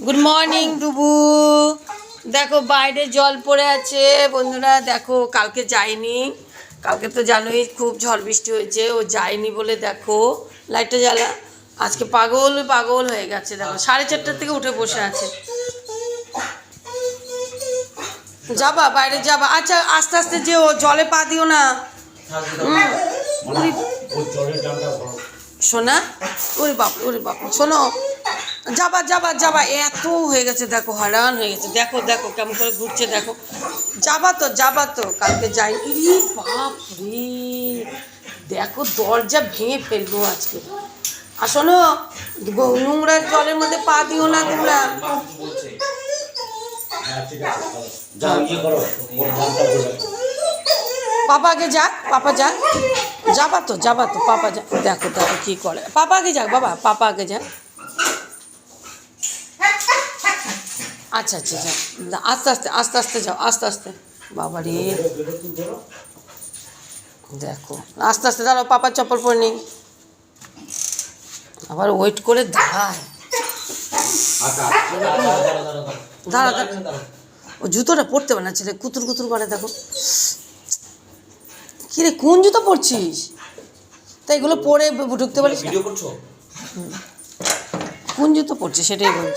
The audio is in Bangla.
গুড মর্নিং ডুবু। দেখো বাইরে জল পড়ে আছে বন্ধুরা, দেখো কালকে যায়নি, কালকে তো জানোই খুব ঝড় বৃষ্টি হয়েছে, ও যায়নি বলে দেখো লাইটটা জ্বালা, আজকে পাগল পাগল হয়ে গেছে। দেখো 4:30 থেকে উঠে বসে আছে। যাবা বাইরে যাবা? আচ্ছা আস্তে আস্তে যে ও জলে পা দিও না শোনা। ওরে বাপ ওরে বাপ, শোনো যাবা যাবা যাবা, এত হয়ে গেছে দেখো, হারান হয়ে গেছে, দেখো দেখো কেমন করে ঘুরছে দেখো। যাবা তো কালকে যাই। ইরে বাপ রে, দেখো দরজা ভেঙে ফেলবো আজকে। আর শোনো নোংরা জলের মধ্যে পা দিও না তোমরা। পাপা আগে যাক, পাপা যাক, যাবা তো পাপা যাক। দেখো দেখো কি করে, পাপা আগে যাক বাবা, পাপা আগে যাক। আচ্ছা আচ্ছা যা, আস্তে আস্তে আস্তে আস্তে যাও, আস্তে আস্তে। বাবা রে দেখো, আস্তে আস্তে দাঁড়াও, পাপার চপ্পল পরে নিই, আবার ওয়েট করে দাঁড়ায়। দাঁড়া দাঁড়া, ও জুতোটা পরতে পারে না ছেলে, কুতুর কুতুর করে দেখো। কিরে কোন জুতো পরছিস? তাই এগুলো পরে ঢুকতে পারিস না? কোন জুতো পরছিস সেটাই বলছি।